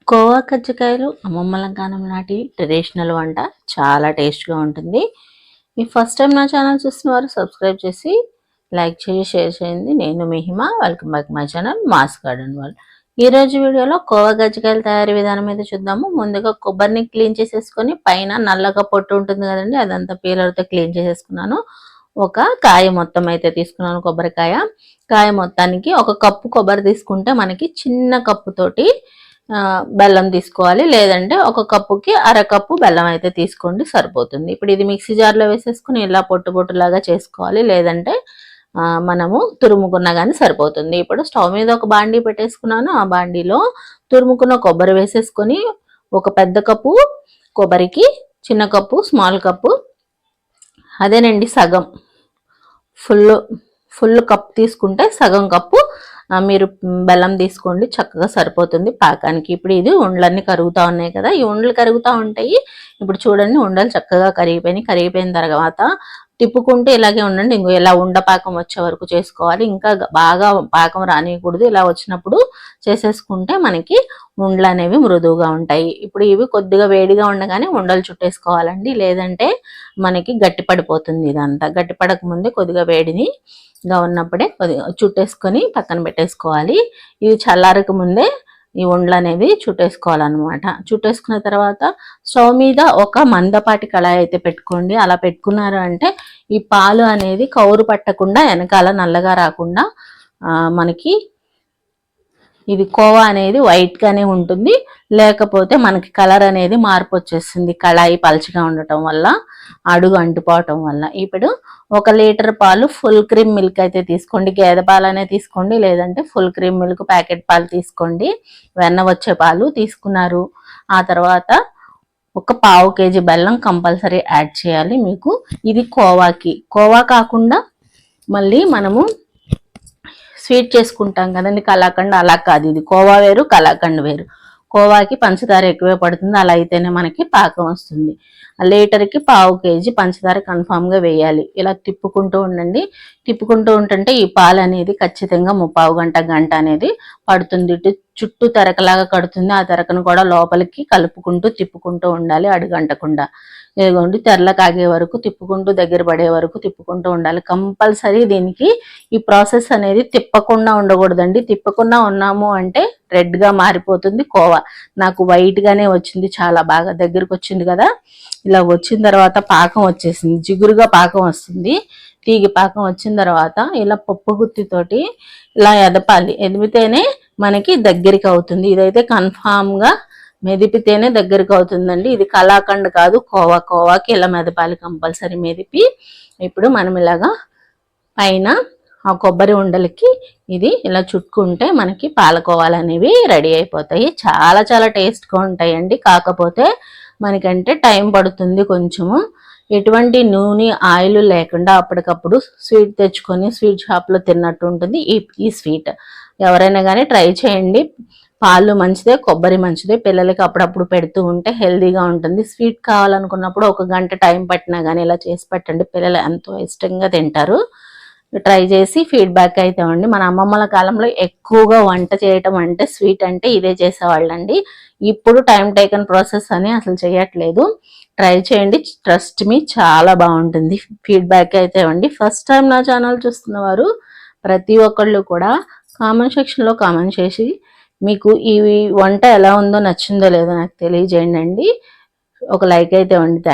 కోవా కజ్జికాయలు అమ్మమ్మల కాలం నాటి ట్రెడిషనల్ వంట. చాలా టేస్ట్గా ఉంటుంది. మీ ఫస్ట్ టైం నా ఛానల్ చూస్తున్న వారు సబ్స్క్రైబ్ చేసి లైక్ చేసి షేర్ చేయండి. నేను Mihima, welcome back my channel MOS garden world. ఈరోజు వీడియోలో కోవా గజ్జికాయలు తయారీ విధానం అయితే చూద్దాము. ముందుగా కొబ్బరిని క్లీన్ చేసేసుకొని పైన నల్లగా పొట్టు ఉంటుంది కదండి, అదంతా పీలర్తో క్లీన్ చేసేసుకున్నాను. ఒక కాయ మొత్తం అయితే తీసుకున్నాను, కొబ్బరికాయ. కాయ మొత్తానికి ఒక కప్పు కొబ్బరి తీసుకుంటే మనకి చిన్న కప్పుతోటి బెల్లం తీసుకోవాలి, లేదంటే ఒక కప్పుకి అరకప్పు బెల్లం అయితే తీసుకోండి, సరిపోతుంది. ఇప్పుడు ఇది మిక్సీ జార్లో వేసేసుకుని ఇలా పొట్టు పొట్టులాగా చేసుకోవాలి, లేదంటే మనము తురుముకున్నా కానీ సరిపోతుంది. ఇప్పుడు స్టవ్ మీద ఒక బాండీ పెట్టేసుకున్నాను. ఆ బాండీలో తురుముకున్న కొబ్బరి వేసేసుకొని ఒక పెద్ద కప్పు కొబ్బరికి చిన్న కప్పు స్మాల్ కప్పు, అదేనండి సగం, ఫుల్ కప్ తీసుకుంటే సగం కప్పు మీరు బెల్లం తీసుకోండి, చక్కగా సరిపోతుంది పాకానికి. ఇప్పుడు ఇది ఉండలన్నీ కరుగుతూ ఉన్నాయి కదా, ఈ ఉండలు కరుగుతూ ఉంటాయి. ఇప్పుడు చూడండి, ఉండలు చక్కగా కరిగిపోయిన తర్వాత తిప్పుకుంటూ ఇలాగే ఉండండి. ఇంకో ఇలా ఉండ పాకం వచ్చే వరకు చేసుకోవాలి, ఇంకా బాగా పాకం రానియకూడదు. ఇలా వచ్చినప్పుడు చేసేసుకుంటే మనకి ఉండలు అనేవి మృదువుగా ఉంటాయి. ఇప్పుడు ఇవి కొద్దిగా వేడిగా ఉండగానే ఉండలు చుట్టేసుకోవాలండి, లేదంటే మనకి గట్టి పడిపోతుంది. ఇదంతా గట్టి పడక ముందే కొద్దిగా వేడిని ఉన్నప్పుడే కొద్దిగా చుట్టేసుకొని పక్కన పెట్టేసుకోవాలి. ఇవి చల్లారక ముందే ఈ ఉండలు అనేవి చుట్టేసుకోవాలన్నమాట. చుట్టేసుకున్న తర్వాత స్టవ్ మీద ఒక మందపాటి కళాయి అయితే పెట్టుకోండి. అలా పెట్టుకున్నారు అంటే ఈ పాలు అనేది కౌరు పట్టకుండా, వెనకాల నల్లగా రాకుండా మనకి ఇది కోవా అనేది వైట్ గానే ఉంటుంది, లేకపోతే మనకి కలర్ అనేది మార్పు వచ్చేస్తుంది కళాయి పల్చగా ఉండటం వల్ల, అడుగు అంటుకోవటం వల్ల. ఇప్పుడు 1 లీటర్ పాలు ఫుల్ క్రీమ్ మిల్క్ అయితే తీసుకోండి. గేదె పాలనే తీసుకోండి, లేదంటే ఫుల్ క్రీమ్ మిల్క్ ప్యాకెట్ పాలు తీసుకోండి. వెన్న వచ్చే పాలు తీసుకున్నారు. ఆ తర్వాత ఒక పావు కేజీ బెల్లం కంపల్సరీ యాడ్ చేయాలి మీకు. ఇది కోవా కాకుండా మళ్ళీ మనము స్వీట్ చేసుకుంటాం కదండి, కలాకండ్, అలా కాదు. ఇది కోవా వేరు, కలాకండ్ వేరు. కోవాకి పంచదార ఎక్కువే పడుతుంది, అలా అయితేనే మనకి పాకం వస్తుంది. లీటర్కి పావు కేజీ పంచదార కన్ఫామ్గా వేయాలి. ఇలా తిప్పుకుంటూ ఉండండి. తిప్పుకుంటూ ఉంటుంటే ఈ పాలు అనేది ఖచ్చితంగా 3/4 గంట అనేది పడుతుంది. చుట్టూ తెరకలాగా కడుతుంది. ఆ తెరకను కూడా లోపలికి కలుపుకుంటూ తిప్పుకుంటూ ఉండాలి, అడుగంటకుండా. ఇదిగోండి, తెరల కాగే వరకు తిప్పుకుంటూ, దగ్గర పడే వరకు తిప్పుకుంటూ ఉండాలి. కంపల్సరీ దీనికి ఈ ప్రాసెస్ అనేది తిప్పకుండా ఉండకూడదండి. తిప్పకుండా ఉన్నాము అంటే రెడ్గా మారిపోతుంది కోవా. నాకు వైట్ గానే వచ్చింది, చాలా బాగా దగ్గరకు వచ్చింది కదా. ఇలా వచ్చిన తర్వాత పాకం వచ్చేసింది, జిగురుగా పాకం వస్తుంది. తీగి పాకం వచ్చిన తర్వాత ఇలా పప్పు గుత్తితోటి ఇలా ఎదపాలి. ఎదిపితేనే మనకి దగ్గరికి అవుతుంది. ఇదైతే కన్ఫామ్గా మెదిపితేనే దగ్గరకు అవుతుందండి. ఇది కలాకండ్ కాదు, కోవాకి ఇలా మెదపాలి కంపల్సరీ మెదిపి. ఇప్పుడు మనం ఇలాగా పైన ఆ కొబ్బరి ఉండలకి ఇది ఇలా చుట్టుకుంటే మనకి పాలకోవాలు అనేవి రెడీ అయిపోతాయి. చాలా చాలా టేస్ట్గా ఉంటాయండి. కాకపోతే మనకంటే టైం పడుతుంది కొంచెము. ఎటువంటి నూనె ఆయిల్ లేకుండా అప్పటికప్పుడు స్వీట్ తెచ్చుకొని స్వీట్ షాప్లో తిన్నట్టు ఉంటుంది ఈ స్వీట్. ఎవరైనా కానీ ట్రై చేయండి. పాలు మంచిదే, కొబ్బరి మంచిదే. పిల్లలకి అప్పుడప్పుడు పెడుతూ ఉంటే హెల్దీగా ఉంటుంది. స్వీట్ కావాలనుకున్నప్పుడు 1 గంట టైం పట్టినా కానీ ఇలా చేసి పెట్టండి, పిల్లలు ఎంతో ఇష్టంగా తింటారు. ట్రై చేసి ఫీడ్బ్యాక్ అయితే ఇవ్వండి. మన అమ్మమ్మల కాలంలో ఎక్కువగా వంట చేయటం అంటే స్వీట్ అంటే ఇదే చేసేవాళ్ళండి. ఇప్పుడు టైం టేకన్ ప్రాసెస్ అని అసలు చేయట్లేదు. ట్రై చేయండి, ట్రస్ట్ మీ, చాలా బాగుంటుంది. ఫీడ్బ్యాక్ అయితే ఇవ్వండి. ఫస్ట్ టైం నా ఛానల్ చూస్తున్న వారు ప్రతి ఒక్కళ్ళు కూడా కామెంట్ సెక్షన్లో కామెంట్ చేసి మీకు ఈ వంట ఎలా ఉందో, నచ్చిందో లేదో నాకు తెలియజేయండి. ఒక లైక్ అయితే ఇవ్వండి. థ్యాంక్